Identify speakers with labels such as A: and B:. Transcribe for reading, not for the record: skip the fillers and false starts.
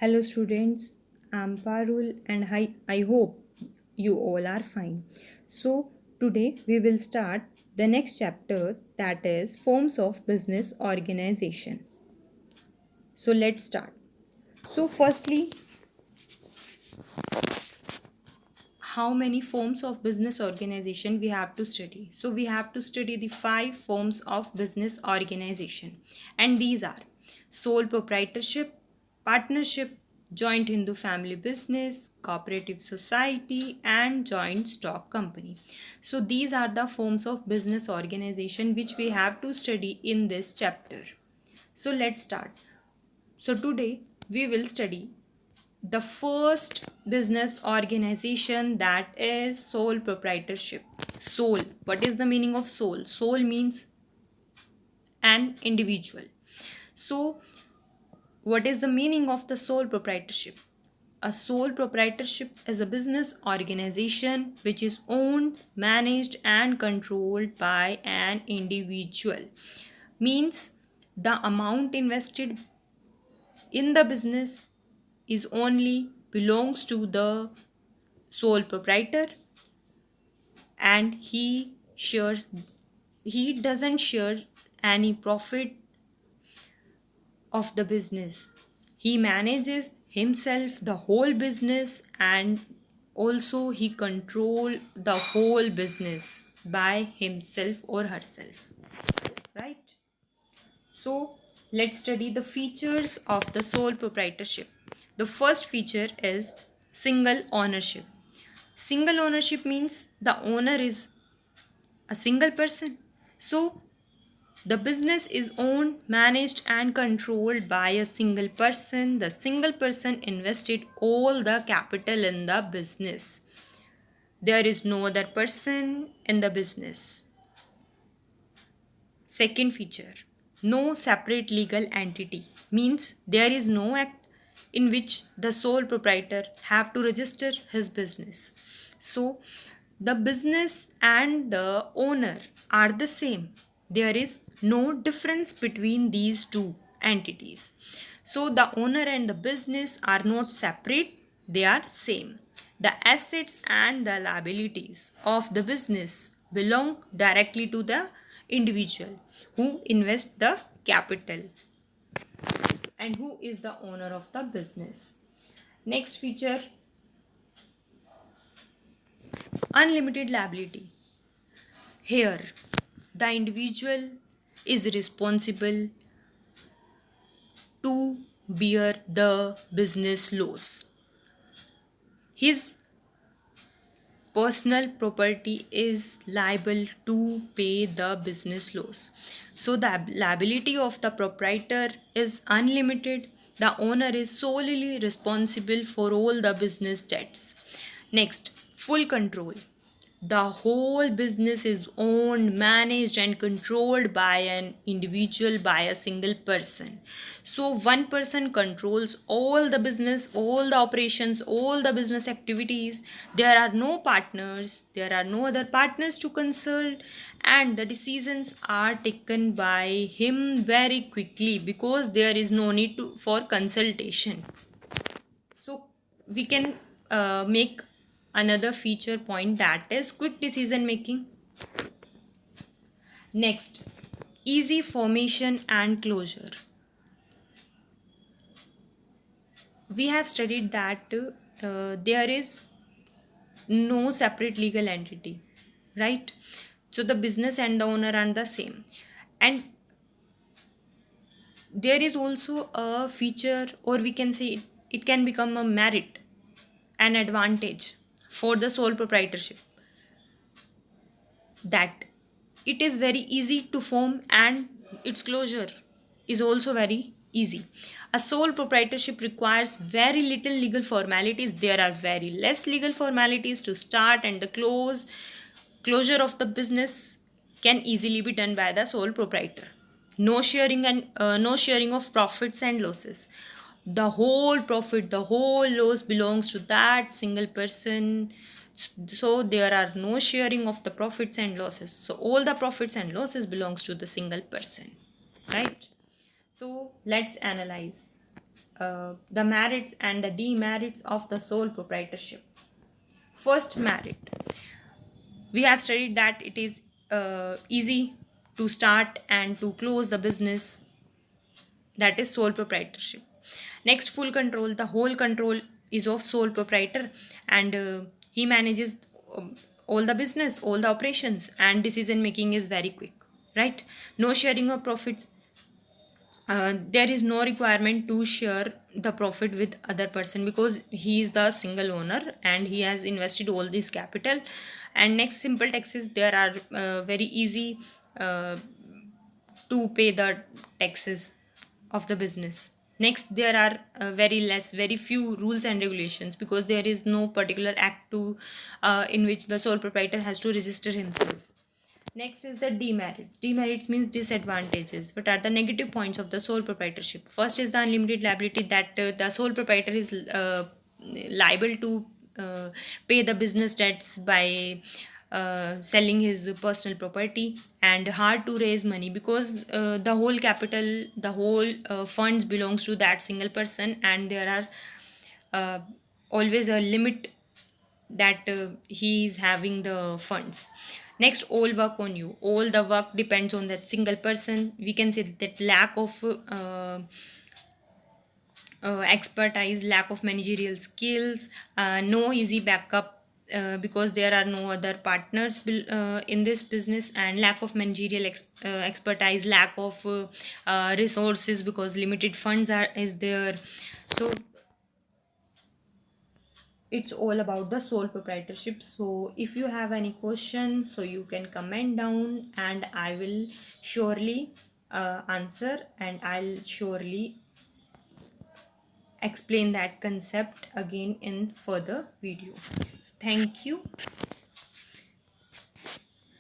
A: Hello students, I'm Parul and I hope you all are fine. So today we will start the next chapter, that is forms of business organization. So let's start. So firstly, how many forms of business organization we have to study? So we have to study the 5 forms of business organization, and these are sole proprietorship, partnership, joint Hindu family business, cooperative society, and joint stock company. So these are the forms of business organization which we have to study in this chapter. So let's start. So today we will study the first business organization, that is sole proprietorship. Sole, what is the meaning of sole? Sole means an individual. So what is the meaning of the sole proprietorship? A sole proprietorship is a business organization which is owned, managed and controlled by an individual. Means the amount invested in the business is only belongs to the sole proprietor, and he doesn't share any profit of the business. He manages himself the whole business, and also he control the whole business by himself or herself, right? So let's study the features of the sole proprietorship. The first feature is single ownership. Single ownership means the owner is a single person. So the business is owned, managed and controlled by a single person. The single person invested all the capital in the business. There is no other person in the business. Second feature, no separate legal entity. Means there is no act in which the sole proprietor have to register his business. So the business and the owner are the same. There is no difference between these two entities. So the owner and the business are not separate, they are same. The assets and the liabilities of the business belong directly to the individual who invests the capital and who is the owner of the business. Next feature, unlimited liability. Here, the individual is responsible to bear the business loss. His personal property is liable to pay the business loss. So the liability of the proprietor is unlimited. The owner is solely responsible for all the business debts. Next, full control. The whole business is owned, managed and controlled by an individual, by a single person. So one person controls all the business, all the operations, all the business activities. There are no partners, there are no other partners to consult, and the decisions are taken by him very quickly because there is no need for consultation. So we can make another feature point, that is quick decision making. Next, easy formation and closure. We have studied that there is no separate legal entity, right? So the business and the owner are the same, and there is also a feature, or we can say it can become a merit, an advantage for the sole proprietorship, that it is very easy to form and its closure is also very easy. A sole proprietorship requires very little legal formalities. There are very less legal formalities to start, and the closure of the business can easily be done by the sole proprietor. No sharing of profits and losses. The whole profit, the whole loss belongs to that single person. So there are no sharing of the profits and losses. So all the profits and losses belongs to the single person, right? So let's analyze the merits and the demerits of the sole proprietorship. First merit, we have studied that it is easy to start and to close the business, that is sole proprietorship. Next, full control, the whole control is of sole proprietor, and he manages all the business, all the operations, and decision making is very quick, right? No sharing of profits. There is no requirement to share the profit with other person because he is the single owner and he has invested all this capital. And next, simple taxes, there are very easy uh, to pay the taxes of the business. Next, there are very few rules and regulations because there is no particular act to in which the sole proprietor has to register himself. Next is the demerits. Demerits means disadvantages. What are the negative points of the sole proprietorship? First is the unlimited liability, that the sole proprietor is liable to pay the business debts by selling his personal property, and hard to raise money because the whole capital, the whole funds belongs to that single person, and there are always a limit that he is having the funds. Next, all work on you, all the work depends on that single person. We can say that lack of expertise, lack of managerial skills, no easy backup because there are no other partners in this business, and lack of managerial expertise, lack of resources because limited funds are is there. So it's all about the sole proprietorship. So if you have any question, so you can comment down and I will surely answer, and I'll surely explain that concept again in further video. So thank you.